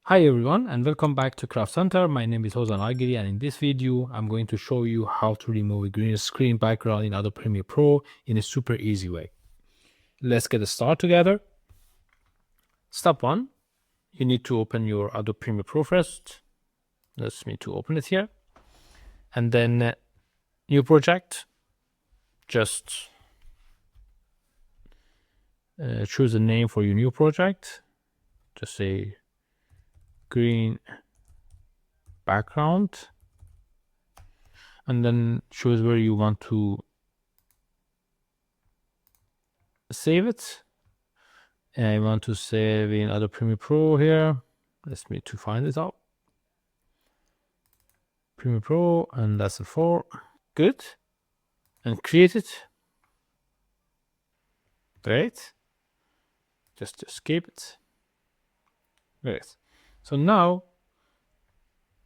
Hi everyone and welcome back to Craft Center. My name is Ozan Agiri and in this video I'm going to show you how to remove a green screen background in Adobe Premiere Pro in a super easy way. Let's get started together. Step 1, you need to open your Adobe Premiere Pro first. Let's me to open it here. And then new project. Just choose a name for your new project. Just say green background. And then choose where you want to save it. And I want to save in Adobe Premiere Pro here. Let's me to find it out. Premiere Pro and that's the 4. Good. And create it. Great. Just escape it. Great. So now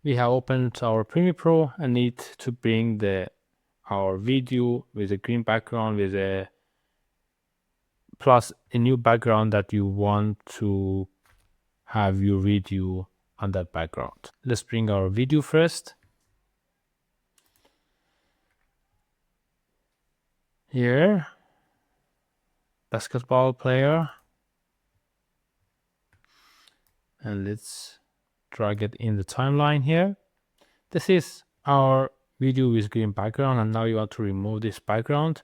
we have opened our Premiere Pro and need to bring our video with a green background with a plus a new background that you want to have your video on that background. Let's bring our video first. Here, basketball player. And let's drag it in the timeline here. This is our video with green background, and now you want to remove this background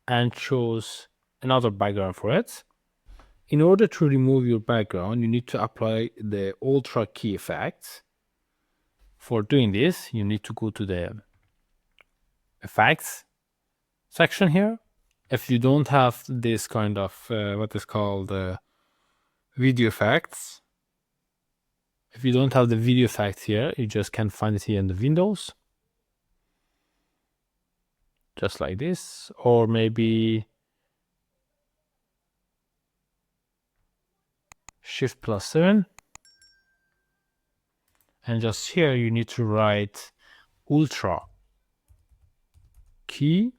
and choose another background for it. In order to remove your background, you need to apply the ultra key effect. For doing this, you need to go to the effects section here. If you don't have this kind of what is called video effects, if you don't have the video effect here, you just can find it here in the Windows. Just like this, or maybe Shift +7. And just here you need to write ultra key.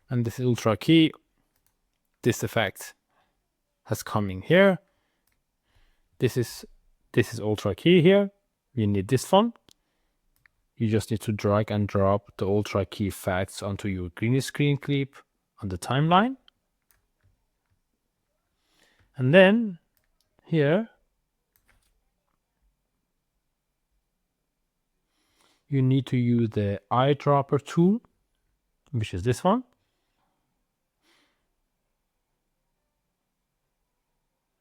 And this ultra key, this effect has coming here. This is ultra key here. We need this one. You just need to drag and drop the ultra key effects onto your green screen clip on the timeline. And then here you need to use the eyedropper tool, which is this one.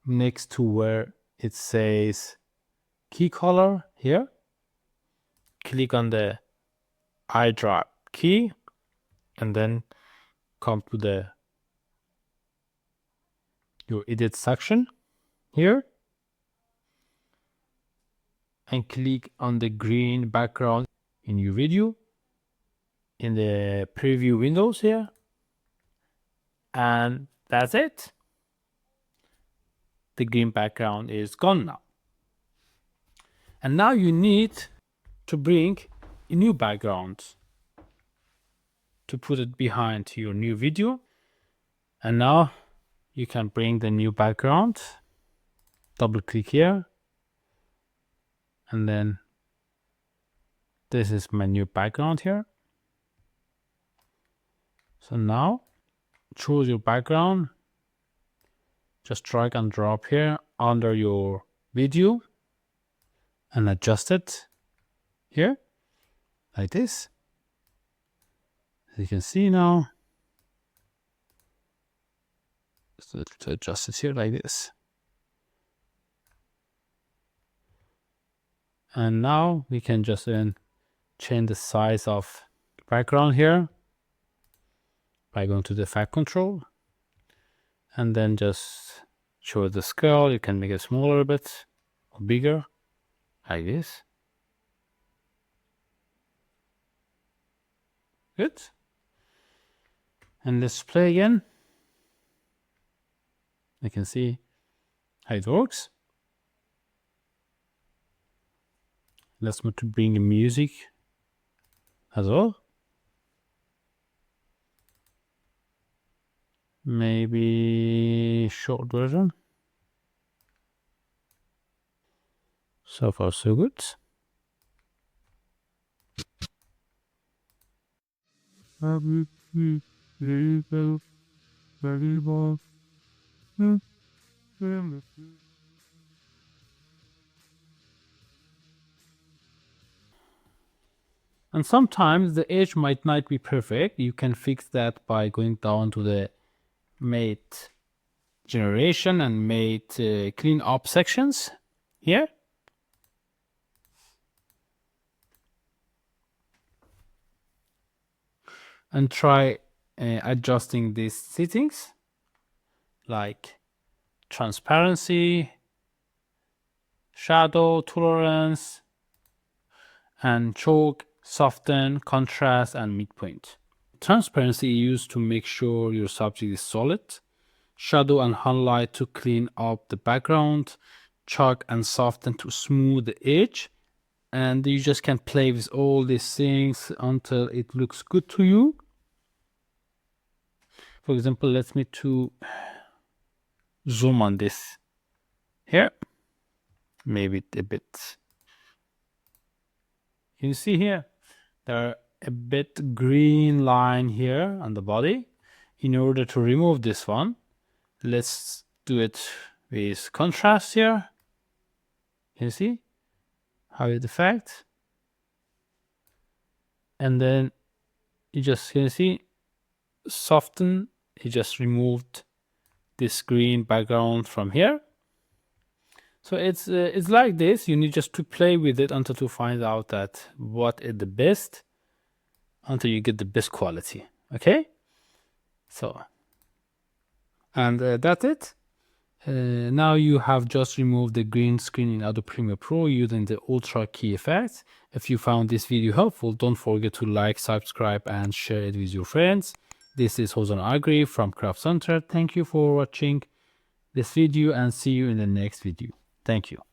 Next to where it says key color here, click on the eyedrop key and then come to your edit section here and click on the green background in your video in the preview windows here, and that's it. The green background is gone now. And now you need to bring a new background to put it behind your new video. And now you can bring the new background, double click here, and then this is my new background here. So now choose your background, just drag and drop here under your video and adjust it here like this. As you can see now, so to adjust it here like this. And now we can just then change the size of the background here by going to the effect control and then just show the scale. You can make it smaller a bit or bigger like this. Good. And let's play again. You can see how it works. Let's move to bring the music as well. Maybe short version. So far so good. And sometimes the edge might not be perfect. You can fix that by going down to the mate generation and mate clean up sections here. And try adjusting these settings like transparency, shadow tolerance, and choke, soften, contrast, and midpoint. Transparency is used to make sure your subject is solid, shadow and highlight to clean up the background, chalk and soften to smooth the edge, and you just can play with all these things until it looks good to you. For example, let me to zoom on this here, maybe a bit. You see here, there are a bit green line here on the body. In order to remove this one, let's do it with contrast here. You see how it affects, and then you just can see soften. He just removed this green background from here. So it's like this. You need just to play with it until to find out that what is the best, until you get the best quality. Okay, so and that's it. Now you have just removed the green screen in Adobe Premiere Pro using the Ultra Key effect. If you found this video helpful, don't forget to like, subscribe, and share it with your friends. This is Hozan Agri from Craft Center. Thank you for watching this video and see you in the next video. Thank you.